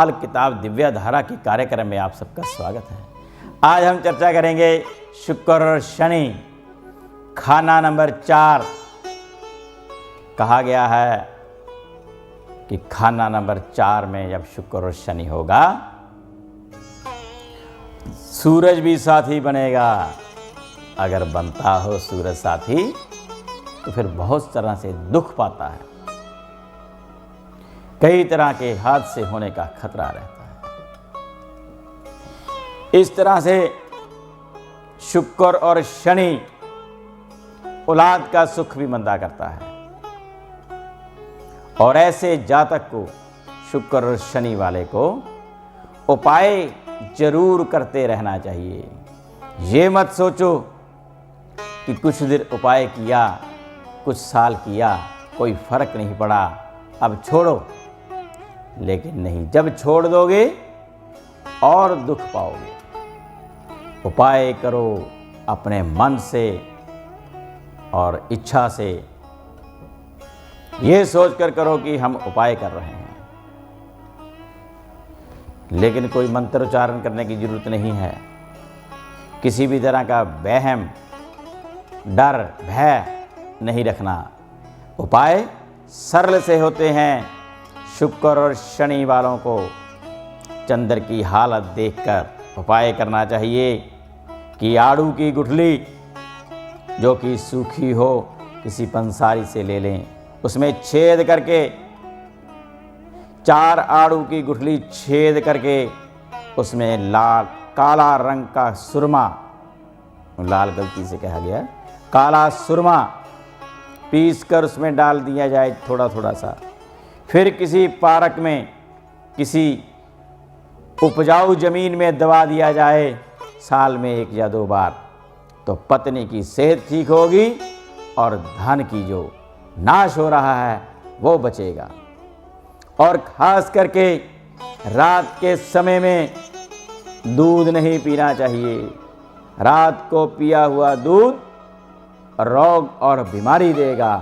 बाल किताब दिव्य धारा के कार्यक्रम में आप सबका स्वागत है। आज हम चर्चा करेंगे शुक्र और शनि, खाना नंबर 4। कहा गया है कि खाना नंबर 4 में जब शुक्र और शनि होगा, सूरज भी साथी बनेगा। अगर बनता हो सूरज साथी तो फिर बहुत तरह से दुख पाता है, कई तरह के हादसे होने का खतरा रहता है। इस तरह से शुक्र और शनि औलाद का सुख भी मंदा करता है, और ऐसे जातक को, शुक्र और शनि वाले को, उपाय जरूर करते रहना चाहिए। ये मत सोचो कि कुछ देर उपाय किया, कुछ साल किया, कोई फर्क नहीं पड़ा, अब छोड़ो। लेकिन नहीं, जब छोड़ दोगे और दुख पाओगे। उपाय करो अपने मन से और इच्छा से, ये सोचकर करो कि हम उपाय कर रहे हैं। लेकिन कोई मंत्र उच्चारण करने की जरूरत नहीं है। किसी भी तरह का वहम, डर, भय नहीं रखना। उपाय सरल से होते हैं। शुक्र और शनि वालों को चंद्र की हालत देखकर उपाय करना चाहिए कि आड़ू की गुठली जो कि सूखी हो, किसी पंसारी से ले लें, उसमें छेद करके, 4 आड़ू की गुठली छेद करके उसमें काला रंग का सुरमा, लाल गलती से कहा गया, काला सुरमा पीस कर उसमें डाल दिया जाए थोड़ा थोड़ा सा। फिर किसी पार्क में, किसी उपजाऊ जमीन में दबा दिया जाए साल में 1 या 2 बार, तो पत्नी की सेहत ठीक होगी और धन की जो नाश हो रहा है वो बचेगा। और खास करके रात के समय में दूध नहीं पीना चाहिए। रात को पिया हुआ दूध रोग और बीमारी देगा,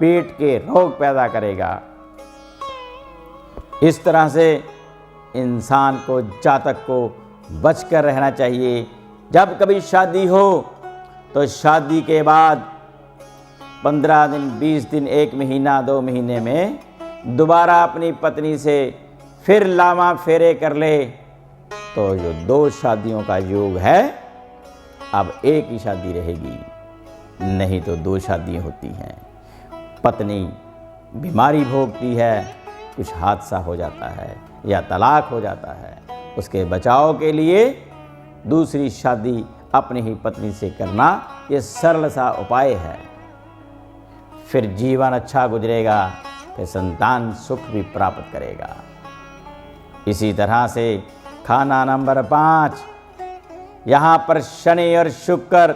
पेट के रोग पैदा करेगा। इस तरह से इंसान को, जातक को बचकर रहना चाहिए। जब कभी शादी हो तो शादी के बाद 15 दिन, 20 दिन, 1 महीना, 2 महीने में दोबारा अपनी पत्नी से फिर लामा फेरे कर ले, तो जो 2 शादियों का योग है, अब 1 ही शादी रहेगी, नहीं तो 2 शादियाँ होती हैं। पत्नी बीमारी भोगती है, कुछ हादसा हो जाता है या तलाक हो जाता है, उसके बचाव के लिए दूसरी शादी अपनी ही पत्नी से करना, ये सरल सा उपाय है। फिर जीवन अच्छा गुजरेगा, फिर संतान सुख भी प्राप्त करेगा। इसी तरह से खाना नंबर 5, यहाँ पर शनि और शुक्र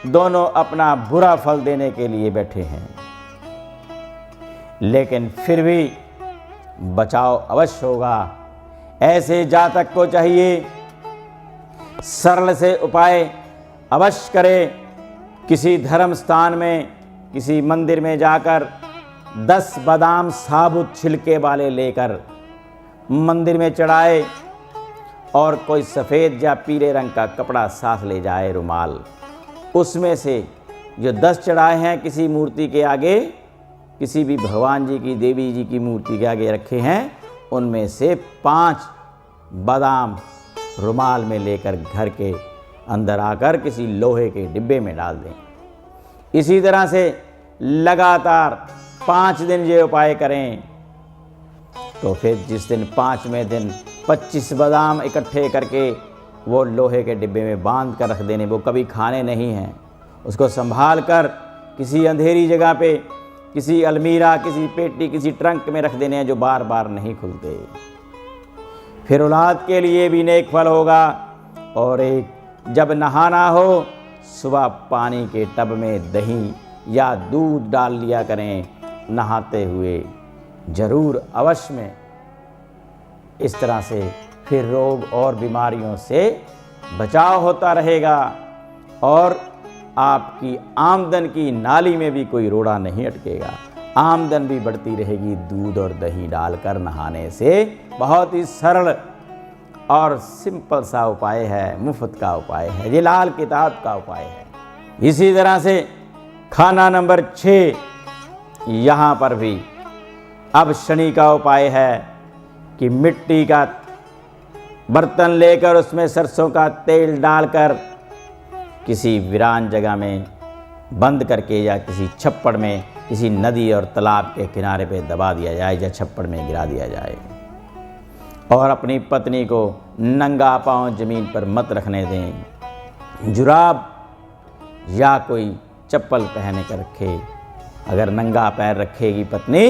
दोनों अपना बुरा फल देने के लिए बैठे हैं, लेकिन फिर भी बचाव अवश्य होगा। ऐसे जातक को चाहिए सरल से उपाय अवश्य करे। किसी धर्म स्थान में, किसी मंदिर में जाकर 10 बादाम साबुत छिलके वाले लेकर मंदिर में चढ़ाए, और कोई सफ़ेद या पीले रंग का कपड़ा साथ ले जाए, रुमाल। उसमें से जो 10 चढ़ाए हैं किसी मूर्ति के आगे, किसी भी भगवान जी की, देवी जी की मूर्ति के आगे रखे हैं, उनमें से 5 बादाम रुमाल में लेकर घर के अंदर आकर किसी लोहे के डिब्बे में डाल दें। इसी तरह से लगातार 5 दिन ये उपाय करें, तो फिर जिस दिन 5वें दिन 25 बादाम इकट्ठे करके वो लोहे के डिब्बे में बांध कर रख देने। वो कभी खाने नहीं हैं, उसको संभाल कर किसी अंधेरी जगह पे, किसी अलमीरा, किसी पेटी, किसी ट्रंक में रख देने हैं, जो बार बार नहीं खुलते। फिर औलाद के लिए भी नेक फल होगा। और एक, जब नहाना हो, सुबह पानी के टब में दही या दूध डाल लिया करें नहाते हुए, जरूर अवश्य में। इस तरह से फिर रोग और बीमारियों से बचाव होता रहेगा, और आपकी आमदन की नाली में भी कोई रोड़ा नहीं अटकेगा। आमदन भी बढ़ती रहेगी दूध और दही डालकर नहाने से। बहुत ही सरल और सिंपल सा उपाय है, मुफ्त का उपाय है, ये लाल किताब का उपाय है। इसी तरह से खाना नंबर 6, यहाँ पर भी अब शनि का उपाय है कि मिट्टी का बर्तन लेकर उसमें सरसों का तेल डालकर किसी वीरान जगह में बंद करके या किसी छप्पड़ में, किसी नदी और तालाब के किनारे पे दबा दिया जाए या छप्पड़ में गिरा दिया जाए। और अपनी पत्नी को नंगा पांव जमीन पर मत रखने दें, जुराब या कोई चप्पल पहने कर रखे। अगर नंगा पैर रखेगी पत्नी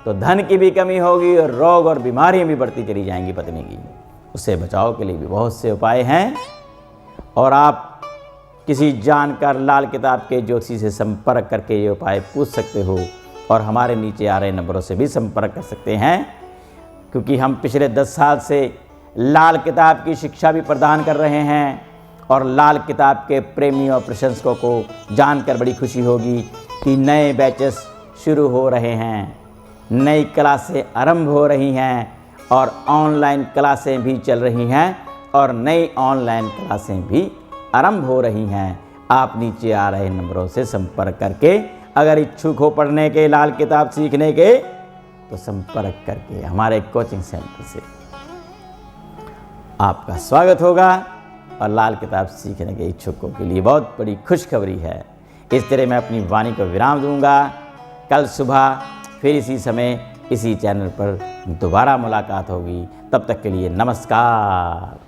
तो धन की भी कमी होगी और रोग और बीमारियां भी बढ़ती चली जाएंगी पत्नी की। उससे बचाव के लिए भी बहुत से उपाय हैं और आप किसी जानकार लाल किताब के ज्योतिषी से संपर्क करके ये उपाय पूछ सकते हो और हमारे नीचे आ रहे नंबरों से भी संपर्क कर सकते हैं, क्योंकि हम पिछले 10 साल से लाल किताब की शिक्षा भी प्रदान कर रहे हैं। और लाल किताब के प्रेमियों और प्रशंसकों को जानकर बड़ी खुशी होगी कि नए बैचेस शुरू हो रहे हैं, नई क्लासें आरंभ हो रही हैं और ऑनलाइन क्लासें भी चल रही हैं और नई ऑनलाइन क्लासें भी आरंभ हो रही हैं। आप नीचे आ रहे नंबरों से संपर्क करके अगर इच्छुक हो पढ़ने के, लाल किताब सीखने के, तो संपर्क करके हमारे कोचिंग सेंटर से आपका स्वागत होगा। और लाल किताब सीखने के इच्छुकों के लिए बहुत बड़ी खुशखबरी है। इस तरह मैं अपनी वाणी को विराम दूंगा। कल सुबह फिर इसी समय इसी चैनल पर दोबारा मुलाकात होगी। तब तक के लिए नमस्कार।